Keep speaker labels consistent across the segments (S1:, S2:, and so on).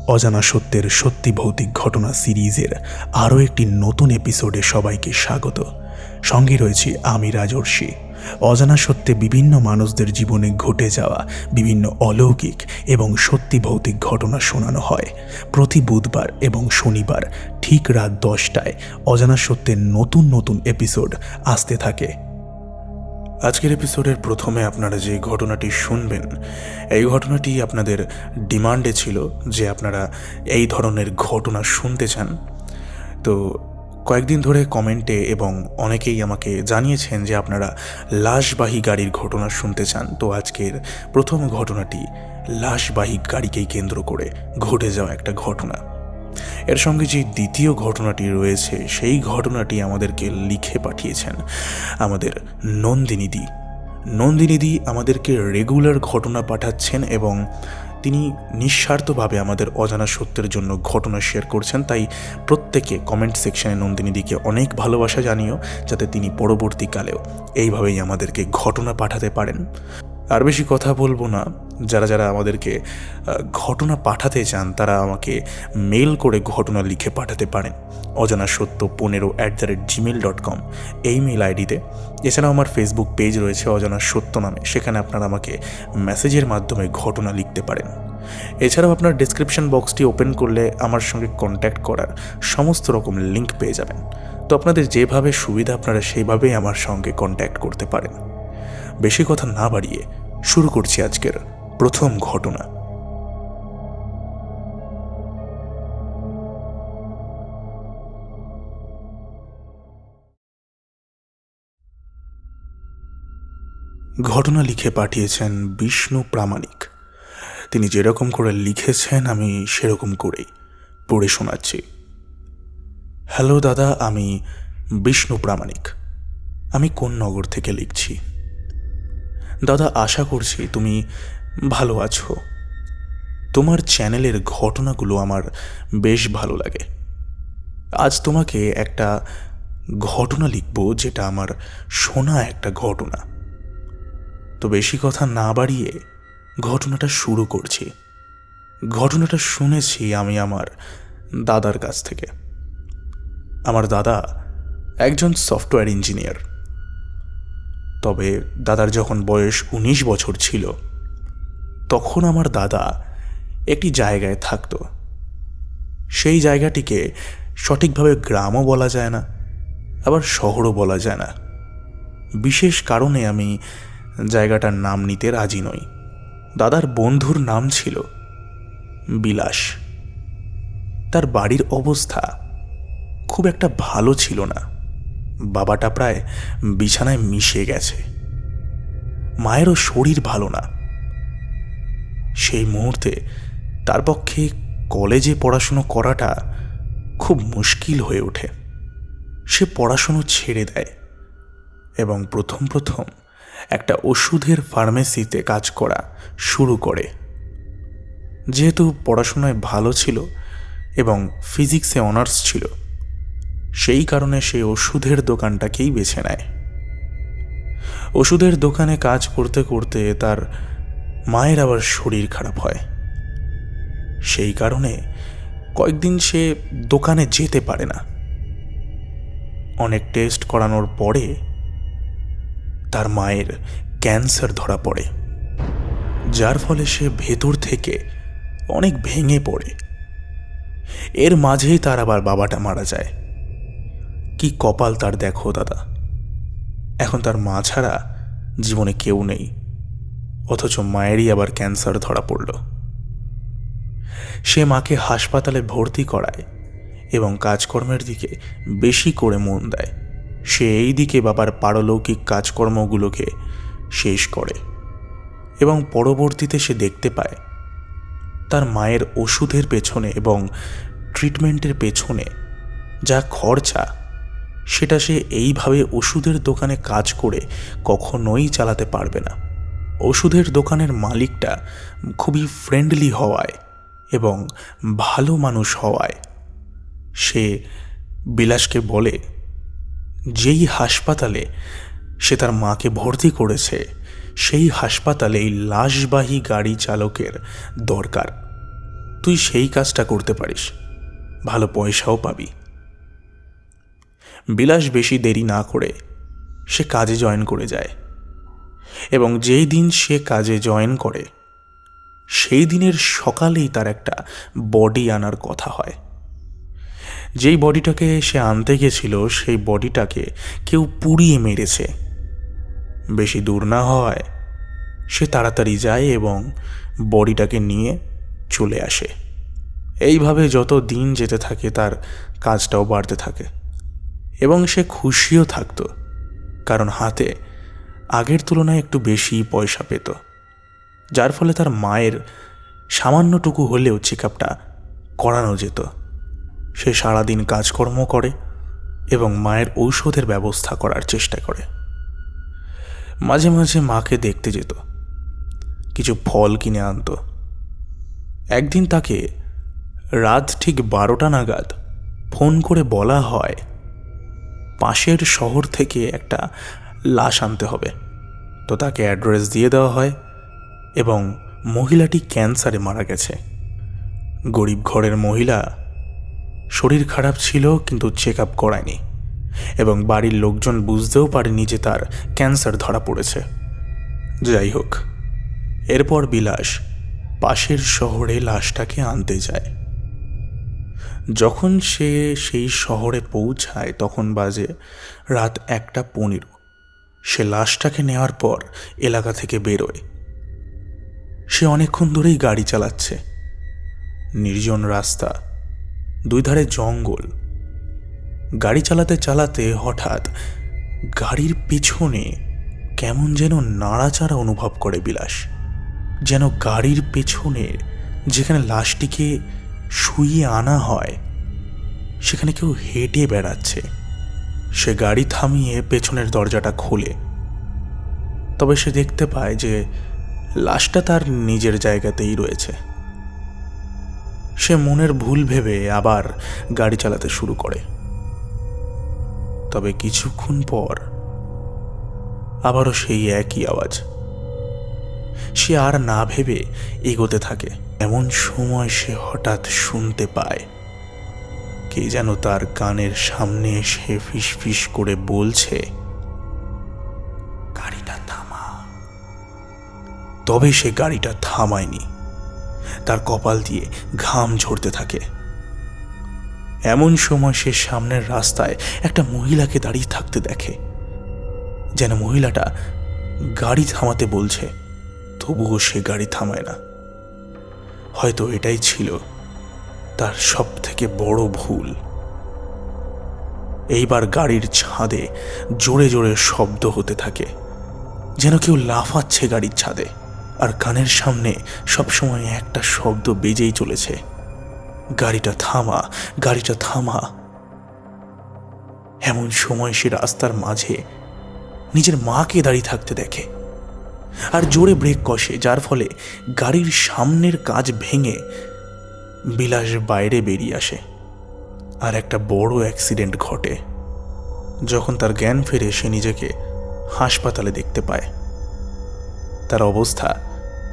S1: অজানা সত্যের সত্যি ভৌতিক ঘটনা সিরিজের আরও একটি নতুন এপিসোডে সবাইকে স্বাগত। সঙ্গে রয়েছি আমি রাজর্ষি। অজানা সত্যে বিভিন্ন মানুষদের জীবনে ঘটে যাওয়া বিভিন্ন অলৌকিক এবং সত্যি ভৌতিক ঘটনা শোনানো হয়। প্রতি বুধবার এবং শনিবার ঠিক রাত 10টায় অজানা সত্যের নতুন নতুন এপিসোড আসতে থাকে। আজকের এপিসোডের প্রথমে আপনারা যে ঘটনাটি শুনবেন, এই ঘটনাটি আপনাদের ডিমান্ডে ছিল যে আপনারা এই ধরনের ঘটনা শুনতে চান। তো কয়েকদিন ধরে কমেন্টে এবং অনেকেই আমাকে জানিয়েছেন যে আপনারা লাশবাহী গাড়ির ঘটনা শুনতে চান। তো আজকের প্রথম ঘটনাটি লাশবাহী গাড়িকেই কেন্দ্র করে ঘটে যাওয়া একটা ঘটনা। এর সঙ্গে যে দ্বিতীয় ঘটনাটি রয়েছে সেই ঘটনাটি আমাদেরকে লিখে পাঠিয়েছেন আমাদের নন্দিনীদি আমাদেরকে রেগুলার ঘটনা পাঠাচ্ছেন এবং তিনি নিঃস্বার্থভাবে আমাদের অজানা সত্যের জন্য ঘটনা শেয়ার করছেন। তাই প্রত্যেকে কমেন্ট সেকশনে নন্দিনীদিকে অনেক ভালোবাসা জানিও, যাতে তিনি পরবর্তীকালেও এইভাবেই আমাদেরকে ঘটনা পাঠাতে পারেন। আর বেশি কথা বলবো না, যারা যারা আমাদেরকে ঘটনা পাঠাতে চান তারা আমাকে মেল করে ঘটনা লিখে পাঠাতে পারেন অজানাসত্য15@gmail.com এই মেল আইডিতে। এছাড়াও আমার ফেসবুক পেজ রয়েছে অজানা সত্য নামে, সেখানে আপনারা আমাকে মেসেজের মাধ্যমে ঘটনা লিখতে পারেন। এছাড়াও আপনার ডেসক্রিপশন বক্সটি ওপেন করলে আমার সঙ্গে কন্ট্যাক্ট করার সমস্ত রকম লিঙ্ক পেয়ে যাবেন। তো আপনাদের যেভাবে সুবিধা আপনারা সেইভাবেই আমার সঙ্গে কন্ট্যাক্ট করতে পারেন। বেশি কথা না বাড়িয়ে শুরু করছি আজকের প্রথম ঘটনা। ঘটনা লিখে পাঠিয়েছেন বিষ্ণু প্রামাণিক। তিনি যেরকম করে লিখেছেন আমি সেরকম করেই পড়ে শোনাচ্ছি। হ্যালো দাদা, আমি বিষ্ণু প্রামাণিক। আমি কোন নগর থেকে লিখছি। দাদা, আশা করছি তুমি ভালো আছো। তোমার চ্যানেলের ঘটনাগুলো আমার বেশ ভালো লাগে। আজ তোমাকে একটা ঘটনা লিখব, যেটা আমার শোনা একটা ঘটনা। তো বেশি কথা না বাড়িয়ে ঘটনাটা শুরু করছি। ঘটনাটা শুনেছি আমি আমার দাদার কাছ থেকে। আমার দাদা একজন সফটওয়্যার ইঞ্জিনিয়ার। তবে দাদার যখন বয়স 19 বছর ছিল, তখন আমার দাদা একটি জায়গায় থাকত। সেই জায়গাটিকে সঠিকভাবে গ্রামও বলা যায় না, আবার শহরও বলা যায় না। বিশেষ কারণে আমি জায়গাটার নাম নিতে রাজি নই। দাদার বন্ধুর নাম ছিল বিলাস। তার বাড়ির অবস্থা খুব একটা ভালো ছিল না। বাবাটা প্রায় বিছানায় মিশে গেছে। মায়েরও শরীর ভালো না। সেই মুহূর্তে তার পক্ষে কলেজে পড়াশুনো করাটা খুব মুশকিল হয়ে ওঠে। সে পড়াশুনো ছেড়ে দেয় এবং প্রথম একটা ওষুধের ফার্মেসিতে কাজ করা শুরু করে। যেহেতু পড়াশোনায় ভালো ছিল এবং ফিজিক্সে অনার্স ছিল, সেই কারণে সে ওষুধের দোকানটাকেই বেছে নেয়। ওষুধের দোকানে কাজ করতে করতে তার মায়ের আবার শরীর খারাপ হয়। সেই কারণে কয়েকদিন সে দোকানে যেতে পারে না। অনেক টেস্ট করানোর পরে তার মায়ের ক্যান্সার ধরা পড়ে, যার ফলে সে ভেতর থেকে অনেক ভেঙে পড়ে। এর মাঝেই তার আবার বাবাটা মারা যায়। কি কপাল তার দেখো দাদা। এখন তার মা ছাড়া জীবনে কেউ নেই, অথচ মায়েরই আবার ক্যান্সার ধরা পড়ল। সে মাকে হাসপাতালে ভর্তি করায় এবং কাজকর্মের দিকে বেশি করে মন দেয়। সে এই দিকে বাবার পারলৌকিক কাজকর্মগুলোকে শেষ করে এবং পরবর্তীতে সে দেখতে পায় তার মায়ের ওষুধের পেছনে এবং ট্রিটমেন্টের পেছনে যা খরচা, সেটা সে এইভাবে ওষুধের দোকানে কাজ করে কখনোই চালাতে পারবে না। ওষুধের দোকানের মালিকটা খুবই ফ্রেন্ডলি হওয়ায় এবং ভালো মানুষ হওয়ায় সে বিলাসকে বলে, যেই হাসপাতালে সে তার মাকে ভর্তি করেছে সেই হাসপাতালে এই লাশবাহী গাড়ি চালকের দরকার। তুই সেই কাজটা করতে পারিস, ভালো পয়সাও পাবি। বিলাস বেশি দেরি না করে সে কাজে জয়েন করে যায়, এবং যেই দিন সে কাজে জয়েন করে সেই দিনের সকালেই তার একটা বডি আনার কথা হয়। যেই বডিটাকে সে আনতে গেছিল সেই বডিটাকে কেউ পুড়িয়ে মেরেছে। বেশি দূর না হওয়ায় সে তাড়াতাড়ি যায় এবং বডিটাকে নিয়ে চলে আসে। এইভাবে যত দিন যেতে থাকে তার কাজটাও বাড়তে থাকে, এবং সে খুশিও থাকত, কারণ হাতে আগের তুলনায় একটু বেশি পয়সা পেত, যার ফলে তার মায়ের সামান্যটুকু হলেও চেক আপটা করানো যেত। সে সারাদিন কাজকর্ম করে এবং মায়ের ঔষধের ব্যবস্থা করার চেষ্টা করে। মাঝে মাঝে মাকে দেখতে যেত, কিছু ফল কিনে আনত। একদিন তাকে রাত ঠিক 12টা নাগাদ ফোন করে বলা হয় পাশের শহর থেকে একটা লাশ আনতে হবে। তো তাকে অ্যাড্রেস দিয়ে দেওয়া হয় এবং মহিলাটি ক্যান্সারে মারা গেছে। গরিব ঘরের মহিলা, শরীর খারাপ ছিল কিন্তু চেক আপ করায়নি, এবং বাড়ির লোকজন বুঝতেও পারেনি যে তার ক্যান্সার ধরা পড়েছে। যাই হোক, এরপর বিলাস পাশের শহরে লাশটাকে আনতে যায়। যখন সে সেই শহরে পৌঁছায় তখন বাজে রাত 1:15। সে লাশটাকে নেওয়ার পর এলাকা থেকে বেরোয়। সে অনেকক্ষণ ধরেই গাড়ি চালাচ্ছে। নির্জন রাস্তা, দুই ধারে জঙ্গল। গাড়ি চালাতে চালাতে হঠাৎ গাড়ির পিছনে কেমন যেন নাড়াচাড়া অনুভব করে বিলাস, যেন গাড়ির পেছনে যেখানে লাশটিকে শুইয়ে আনা হয় সেখানে কেউ হেঁটে বেড়াচ্ছে। সে গাড়ি থামিয়ে পেছনের দরজাটা খোলে, তবে সে দেখতে পায় যে লাশটা তার নিজের জায়গাতেই রয়েছে। সে মনের ভুল ভেবে আবার গাড়ি চালাতে শুরু করে, তবে কিছুক্ষণ পর আবারও সেই একই আওয়াজ। সে আর না ভেবে এগোতে থাকে। এমন সময় সে হঠাৎ শুনতে পায় কে যেন তার কানের সামনে এসে ফিসফিস করে বলছে, গাড়িটা থামা। তবে সে গাড়িটা থামায়নি, তার কপাল দিয়ে ঘাম ঝরতে থাকে। এমন সময় সে সামনের রাস্তায় একটা মহিলাকে দাঁড়িয়ে থাকতে দেখে, যেন মহিলাটা গাড়ি থামাতে বলছে, তবুও সে গাড়ি থামায় না। হয়তো এটাই ছিল তার সব থেকে বড় ভুল। এইবার গাড়ির ছাদে জোরে জোরে শব্দ হতে থাকে, যেন কেউ লাফাচ্ছে গাড়ির ছাদে, আর কানের সামনে সবসময় একটা শব্দ বেজেই চলেছে, গাড়িটা থামা, গাড়িটা থামা। এমন সময় সে রাস্তার মাঝে নিজের মাকে দাঁড়িয়ে থাকতে দেখে আর জোরে ব্রেক কষে, যার ফলে গাড়ির সামনের কাঁচ ভেঙে বিলাস বাইরে বেরিয়ে আসে আর একটা বড় অ্যাক্সিডেন্ট ঘটে। যখন তার জ্ঞান ফেরে সে নিজেকে হাসপাতালে দেখতে পায়। তার অবস্থা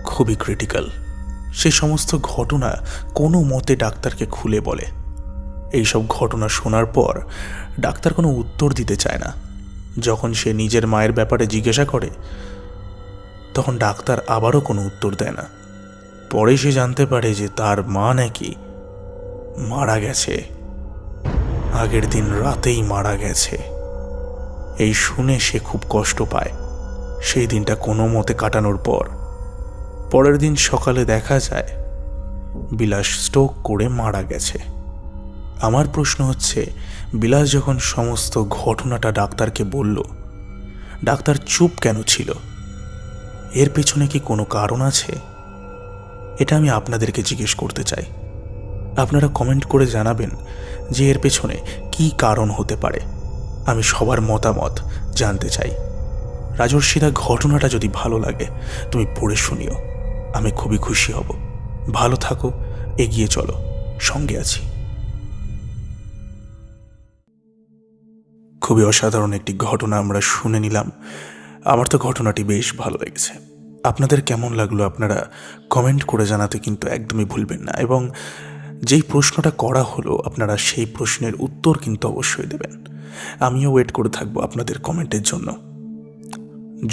S1: খুবই ক্রিটিক্যাল। সে সমস্ত ঘটনা কোনো মতে ডাক্তারকে খুলে বলে। এইসব ঘটনা শোনার পর ডাক্তার কোনো উত্তর দিতে চায় না। যখন সে নিজের মায়ের ব্যাপারে জিজ্ঞাসা করে তখন ডাক্তার আবারও কোনো উত্তর দেয় না। পরে সে জানতে পারে যে তার মা নাকি মারা গেছে, আগের দিন রাতেই মারা গেছে। এই শুনে সে খুব কষ্ট পায়। সেই দিনটা কোনো মতে কাটানোর পর পরের দিন সকালে দেখা যায় বিলাস স্ট্রোক করে মারা গেছে। আমার প্রশ্ন হচ্ছে, বিলাস যখন সমস্ত ঘটনাটা ডাক্তারকে বলল, ডাক্তার চুপ কেন ছিল? এর পেছনে কি কোনো কারণ আছে? এটা আমি আপনাদেরকে জিজ্ঞেস করতে চাই। আপনারা কমেন্ট করে জানাবেন যে এর পেছনে কি কারণ হতে পারে। আমি সবার মতামত জানতে চাই। রাজর্ষিদা, ঘটনাটা যদি ভালো লাগে তুমি পড়ে শুনিও, আমি খুবই খুশি হব। ভালো থাকো, এগিয়ে চলো, সঙ্গে আছি। খুবই অসাধারণ একটি ঘটনা আমরা শুনে নিলাম। আমার তো ঘটনাটি বেশ ভালো লেগেছে। আপনাদের কেমন লাগলো আপনারা কমেন্ট করে জানাতে কিন্তু একদমই ভুলবেন না, এবং যেই প্রশ্নটা করা হলো আপনারা সেই প্রশ্নের উত্তর কিন্তু অবশ্যই দেবেন। আমিও ওয়েট করে থাকবো আপনাদের কমেন্টের জন্য।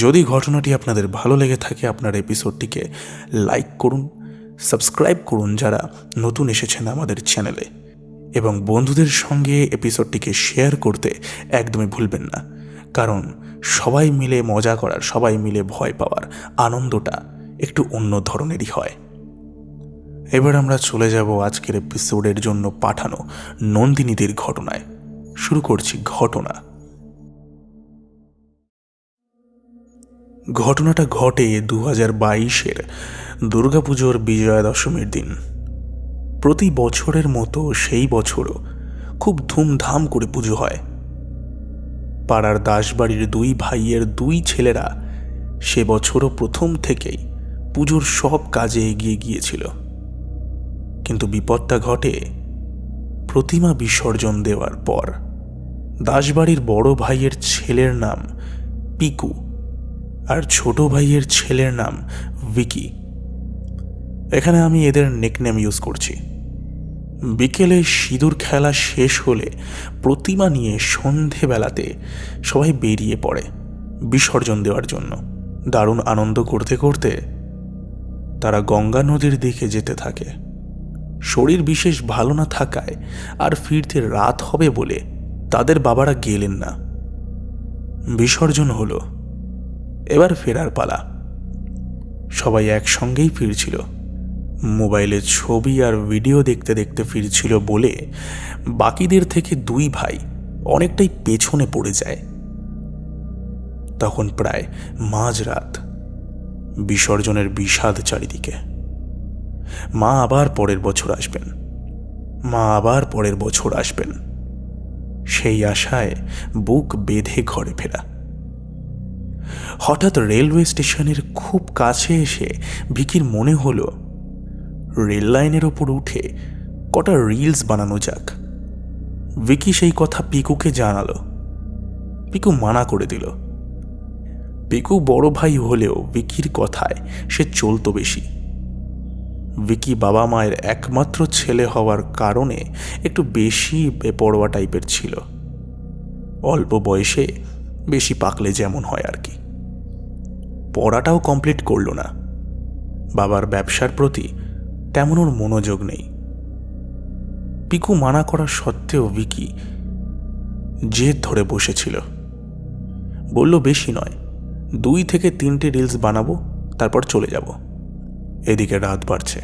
S1: যদি ঘটনাটি আপনাদের ভালো লেগে থাকে আপনার এপিসোডটিকে লাইক করুন, সাবস্ক্রাইব করুন যারা নতুন এসেছেন আমাদের চ্যানেলে, এবং বন্ধুদের সঙ্গে এপিসোডটিকে শেয়ার করতে একদমই ভুলবেন না, কারণ সবাই মিলে মজা করার, সবাই মিলে ভয় পাওয়ার আনন্দটা একটু অন্য ধরনেরই হয়। এবার আমরা চলে যাব আজকের এপিসোডের জন্য পাঠানো নন্দিনীদের ঘটনায়। শুরু করছি ঘটনা। ঘটনাটা ঘটে 2022-এর দুর্গাপুজোর বিজয়া দশমীর দিন। প্রতি বছরের মতো সেই বছরও খুব ধুমধাম করে পুজো হয়। পাড়ার দাসবাড়ির দুই ভাইয়ের দুই ছেলেরা সে বছরও প্রথম থেকেই পুজোর সব কাজে এগিয়ে গিয়েছিল। কিন্তু বিপদটা ঘটে প্রতিমা বিসর্জন দেওয়ার পর। দাসবাড়ির বড় ভাইয়ের ছেলের নাম পিকু আর ছোট ভাইয়ের ছেলের নাম ভিকি। এখানে আমি এদের নিকনেম ইউজ করছি। বিকেলে সিঁদুর খেলা শেষ হলে প্রতিমা নিয়ে সন্ধেবেলাতে সবাই বেরিয়ে পড়ে বিসর্জন দেওয়ার জন্য। দারুণ আনন্দ করতে করতে তারা গঙ্গা নদীর দিকে যেতে থাকে। শরীর বিশেষ ভালো না থাকায় আর ফিরতে রাত হবে বলে তাদের বাবারা গেলেন না। বিসর্জন হলো, এবার ফেরার পালা। সবাই একসঙ্গেই ফিরছিল। মোবাইলে ছবি আর ভিডিও দেখতে দেখতে ফিরছিল বলে বাকিদের থেকে দুই ভাই অনেকটাই পেছনে পড়ে যায়। তখন প্রায় মাঝরাত। বিসর্জনের বিষাদ চারিদিকে। মা আবার পরের বছর আসবেন, মা আবার পরের বছর আসবেন, সেই আশায় বুক বেঁধে ঘরে ফেরা। হঠাৎ রেলওয়ে স্টেশনের খুব কাছে এসে ভিকির মনে হলো রেল লাইনের ওপর উঠে কটা রিলস বানানো যাক। ভিকি সেই কথা পিকুকে জানালো। পিকু মানা করে দিল। পিকু বড় ভাই হলেও ভিকির কথায় সে চলতো বেশি। ভিকি বাবা মায়ের একমাত্র ছেলে হওয়ার কারণে একটু বেশি বেপরোয়া টাইপের ছিল। অল্প বয়সে বেশি পাকলে যেমন হয় আর কি। পড়াটাও কমপ্লিট করল না। বাবার ব্যবসার প্রতি তেমন ওর মনোযোগ নেই। পিকু মানা করা সত্ত্বেও ভিকি জেদ ধরে বসেছিল। বলল বেশি নয়, 2 থেকে 3টে রিলস বানাবো, তারপর চলে যাব। এদিকে রাত বাড়ছে।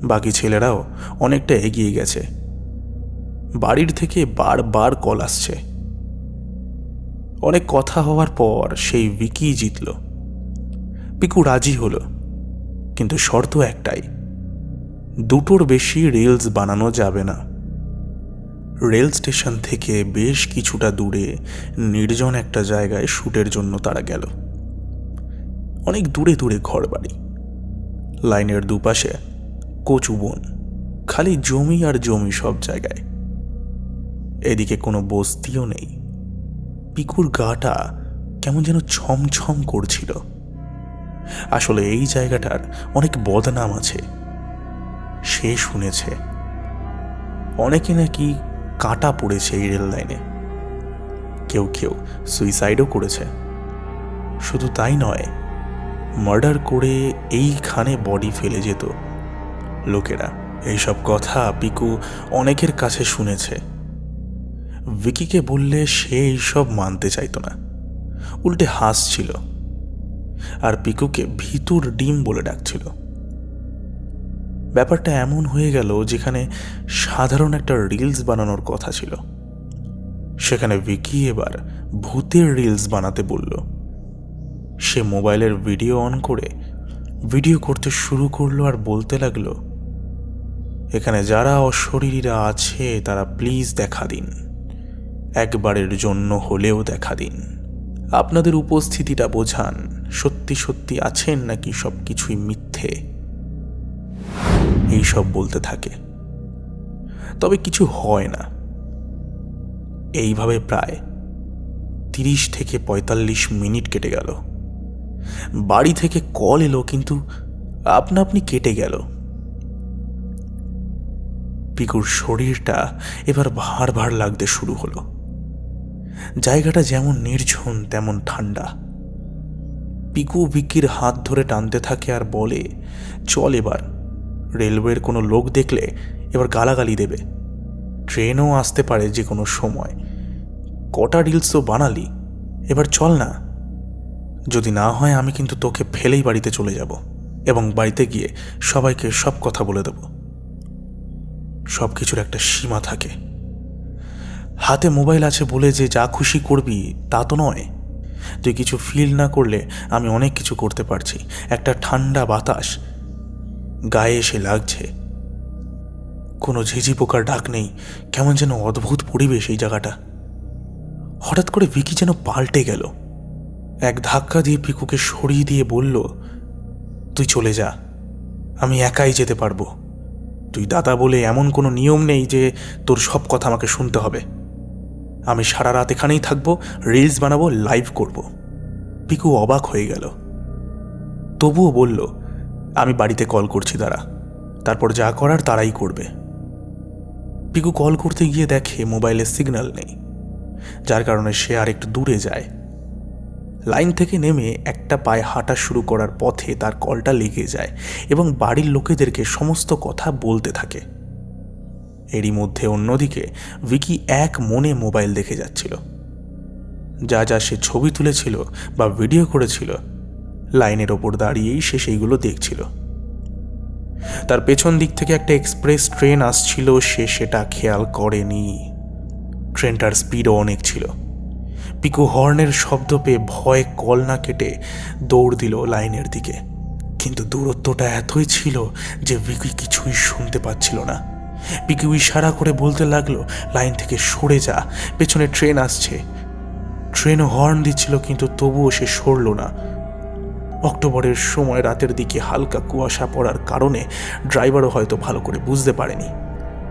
S1: বাকি ছেলেরাও অনেকটা এগিয়ে গেছে। বাড়ির থেকে বারবার কল আসছে। অনেক কথা হওয়ার পর সেই ভিকি জিতল। পিকু রাজি হলো, কিন্তু শর্ত একটাই, 2টোর বেশি রিলস বানানো যাবে না। রেল স্টেশন থেকে বেশ কিছুটা দূরে নির্জন একটা জায়গায় শুটের জন্য তারা গেল। অনেক দূরে দূরে ঘর বাড়ি, লাইনের দুপাশে কচু বন, খালি জমি আর জমি সব জায়গায়। এদিকে কোনো বস্তিও নেই। পিকুর গাটা কেমন যেন ছমছম করছিল। আসলে এই জায়গাটার অনেক বদনাম আছে। সে শুনেছে অনেকে নাকি কাঁটা পড়েছে এই রেল লাইনে, কেউ কেউ সুইসাইডও করেছে। শুধু তাই নয়, মার্ডার করে এইখানে বডি ফেলে যেত লোকেরা। এইসব কথা পিকু অনেকের কাছে শুনেছে। ভিকিকে বললে সে এইসব মানতে চাইতো না, উল্টে হাসছিল আর পিকুকে ভিতুর ডিম বলে ডাকছিল। ব্যাপারটা এমন হয়ে গেল যেখানে সাধারণ একটা রিলস বানানোর কথা ছিল, সেখানে ভিকি এবার ভূতের রিলস বানাতে বলল। সে মোবাইলের ভিডিও অন করে ভিডিও করতে শুরু করলো আর বলতে লাগলো, এখানে যারা অশরীরীরা আছে তারা প্লিজ দেখা দিন, একবারের জন্য হলেও দেখা দিন। আপনাদের উপস্থিতিটা বোঝান, সত্যি সত্যি আছেন নাকি সব কিছুই মিথ্যে। এইসব বলতে থাকে, তবে কিছু হয় না। এইভাবে প্রায় 30 থেকে 45 মিনিট কেটে গেল। বাড়ি থেকে কল এলো, কিন্তু আপনা আপনি কেটে গেল। পিকুর শরীরটা এবার ভার ভার লাগতে শুরু হলো। জায়গাটা যেমন নির্জন তেমন ঠান্ডা। পিকু ভিকির হাত ধরে টানতে থাকে আর বলে, চল এবার, রেলওয়ের কোনো লোক দেখলে এবার গালাগালি দেবে, ট্রেনও আসতে পারে যে কোনো সময়, কটা রিলস তো বানালি, এবার চল না। যদি না হয় আমি কিন্তু তোকে ফেলেই বাড়িতে চলে যাব এবং বাড়িতে গিয়ে সবাইকে সব কথা বলে দেব। সব কিছুর একটা সীমা থাকে। হাতে মোবাইল আছে বলে যে যা খুশি করবি তা তো নয়। তুই কিছু ফিল না করলে আমি অনেক কিছু করতে পারছি। একটা ঠান্ডা বাতাস গায়ে এসে লাগছে, কোনো ঝিঝি পোকার ডাক নেই, কেমন যেন অদ্ভুত পরিবেশ এই জায়গাটা। হঠাৎ করে ভিকি যেন পাল্টে গেল। এক ধাক্কা দিয়ে পিকুকে সরিয়ে দিয়ে বলল, তুই চলে যা, আমি একাই যেতে পারবো। তুই দাদা বলে এমন কোনো নিয়ম নেই যে তোর সব কথা আমাকে শুনতে হবে। আমি সারা রাত এখানেই থাকবো, রিলস বানাবো, লাইভ করব। পিকু অবাক হয়ে গেল, তবুও বলল, আমি বাড়িতে কল করছি দাঁড়া, তারপর যা করার তারাই করবে। পিকু কল করতে গিয়ে দেখে মোবাইলে সিগন্যাল নেই, যার কারণে সে আর একটু দূরে যায়। লাইন থেকে নেমে একটা পায়ে হাঁটা শুরু করার পথে তার কলটা লেগে যায় এবং বাড়ির লোকেদেরকে সমস্ত কথা বলতে থাকে। এরই মধ্যে অন্যদিকে ভিকি এক মনে মোবাইল দেখে যাচ্ছিল। যা যা সে ছবি তুলেছিল বা ভিডিও করেছিল, লাইনের ওপর দাঁড়িয়েই সে সেইগুলো দেখছিল। তার পেছন দিক থেকে একটা এক্সপ্রেস ট্রেন আসছিল, সে সেটা খেয়াল করেনি। ট্রেনটার স্পিডও অনেক ছিল। পিকু হর্নের শব্দ পেয়ে ভয়ে কল না কেটে দৌড় দিল লাইনের দিকে, কিন্তু দূরত্বটা এতই ছিল যে ভিকি কিছুই শুনতে পাচ্ছিল না। পিকু ইশারা করে বলতে লাগলো, লাইন থেকে সরে যা, পেছনে ট্রেন আসছে। ট্রেনও হর্ন দিচ্ছিল, কিন্তু তবুও সে সরল না। অক্টোবরের সময় রাতের দিকে হালকা কুয়াশা পড়ার কারণে ড্রাইভারও হয়তো ভালো করে বুঝতে পারেনি।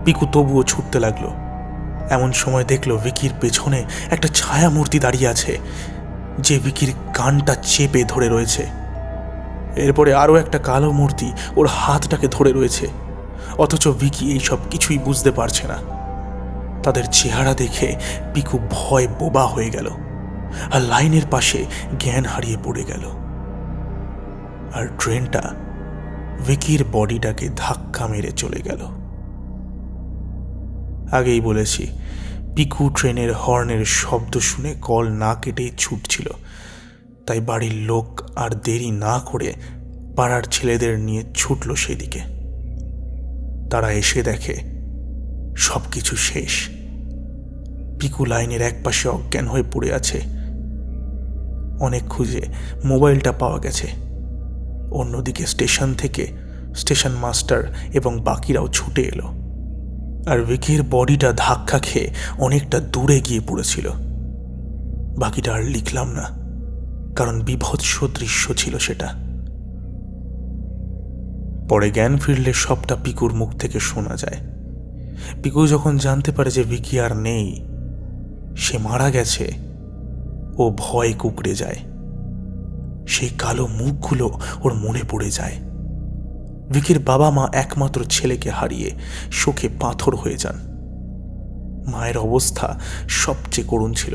S1: পিকু তবুও ছুটতে লাগলো। এমন সময় দেখলো ভিকির পেছনে একটা ছায়া মূর্তি দাঁড়িয়ে আছে, যে ভিকির কানটা চেপে ধরে রয়েছে। এরপরে আরও একটা কালো মূর্তি ওর হাতটাকে ধরে রয়েছে, অথচ ভিকি এইসব কিছুই বুঝতে পারছে না। তাদের চেহারা দেখে পিকু ভয় বোবা হয়ে গেল আর লাইনের পাশে জ্ঞান হারিয়ে পড়ে গেল। আর ট্রেনটা ভিকির বডিটাকে ধাক্কা মেরে চলে গেল। আগেই বলেছি, পিকু ট্রেনের হর্নের শব্দ শুনে কল না কেটেই ছুটছিল। তাই বাড়ির লোক আর দেরি না করে পাড়ার ছেলেদের নিয়ে ছুটল সেদিকে। তারা এসে দেখে সব কিছু শেষ। পিকু লাইনের একপাশে অজ্ঞান হয়ে পড়ে আছে। অনেক খুঁজে মোবাইলটা পাওয়া গেছে। অন্যদিকে স্টেশন থেকে স্টেশন মাস্টার এবং বাকিরাও ছুটে এলো, আর ভিকির বডিটা ধাক্কা খেয়ে অনেকটা দূরে গিয়ে পড়েছিল। বাকিটা আর লিখলাম না, কারণ বিভৎস দৃশ্য ছিল সেটা। পরে জ্ঞান ফিরলে সবটা পিকুর মুখ থেকে শোনা যায়। পিকু যখন জানতে পারে যে ভিকি আর নেই, সে মারা গেছে, ও ভয় কুঁকড়ে যায়। সেই কালো মুখগুলো ওর মনে পড়ে যায়। ভিকির বাবা মা একমাত্র ছেলেকে হারিয়ে শোকে পাথর হয়ে যান। মায়ের অবস্থা সবচেয়ে করুণ ছিল।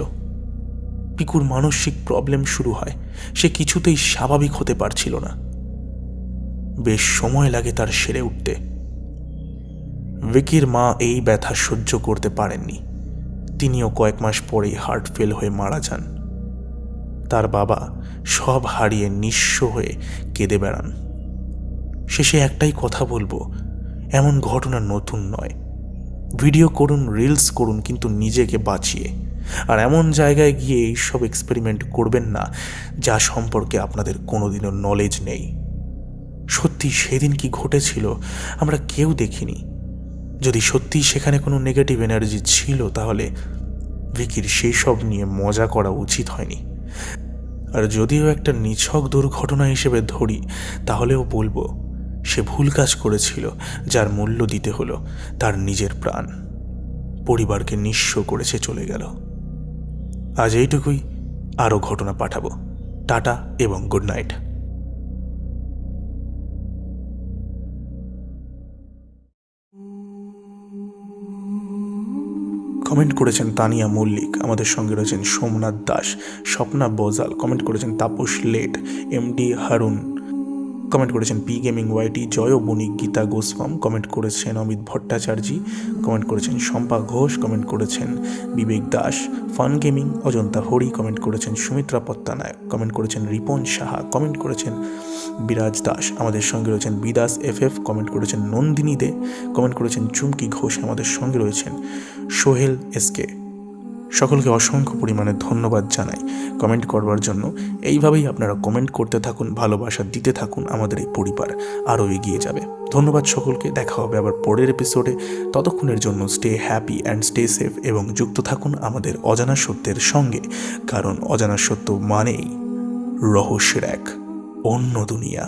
S1: পিকুর মানসিক প্রবলেম শুরু হয়, সে কিছুতেই স্বাভাবিক হতে পারছিল না। বেশ সময় লাগে তার সেরে উঠতে। ভিকির মা এই ব্যথা সহ্য করতে পারেননি, তিনিও কয়েক মাস পরেই হার্ট ফেল হয়ে মারা যান। তার বাবা সব হারিয়ে নিঃস্ব হয়ে কেঁদে বেড়ান। শেষে একটাই কথা বলবো, এমন ঘটনা নতুন নয়। ভিডিও করুন, রিলস করুন, কিন্তু নিজেকে বাঁচিয়ে। আর এমন জায়গায় গিয়ে এইসব এক্সপেরিমেন্ট করবেন না যা সম্পর্কে আপনাদের কোনোদিনও নলেজ নেই। সত্যি সেদিন কি ঘটেছিল আমরা কেউ দেখিনি। যদি সত্যি সেখানে কোনো নেগেটিভ এনার্জি ছিল, তাহলে ভিকির সেই সব নিয়ে মজা করা উচিত হয়নি। আর যদিও একটা নিছক দুর্ঘটনা হিসেবে ধরি, তাহলেও বলবো সে ভুল কাজ করেছিল, যার মূল্য দিতে হলো তার নিজের প্রাণ। পরিবারকে নিঃস্ব করেছে চলে গেল। আজ এইটুকুই, আরও ঘটনা পাঠাবো। টাটা এবং গুড নাইট। কমেন্ট করেছেন তানিয়া মল্লিক, আমাদের সঙ্গে রয়েছেন সোমনাথ দাস, স্বপ্না বোজাল, কমেন্ট করেছেন তাপস লেট, এমডি হারুন, কমেন্ট করেছেন P gaming YT, Joy Banik, Gita গোস্বাম, কমেন্ট করেছেন অমিত ভট্টাচার্যী, কমেন্ট করেছেন শম্পা ঘোষ, কমেন্ট করেছেন Bibek Das, fun gaming, Ajanta Hari, comment করেছেন সুমিত্রা পত্তানায়ক, কমেন্ট করেছেন রিপন সাহা, কমেন্ট করেছেন বিরাজ দাস, আমাদের সঙ্গে রয়েছেন বিদাস এফএফ, কমেন্ট করেছেন নন্দিনী দে, কমেন্ট করেছেন চুমকি ঘোষ, আমাদের সঙ্গে রয়েছেন সোহেল এসকে। সকলকে অসংখ্য পরিমাণে ধন্যবাদ জানাই কমেন্ট করবার জন্য। এইভাবেই আপনারা কমেন্ট করতে থাকুন, ভালোবাসা দিতে থাকুন, আমাদের এই পরিবার আরও এগিয়ে যাবে। ধন্যবাদ সকলকে, দেখা হবে আবার পরের এপিসোডে। ততক্ষণের জন্য stay happy and stay safe এবং যুক্ত থাকুন আমাদের অজানা সত্যের সঙ্গে, কারণ অজানা সত্য মানেই রহস্যের এক অন্য দুনিয়া।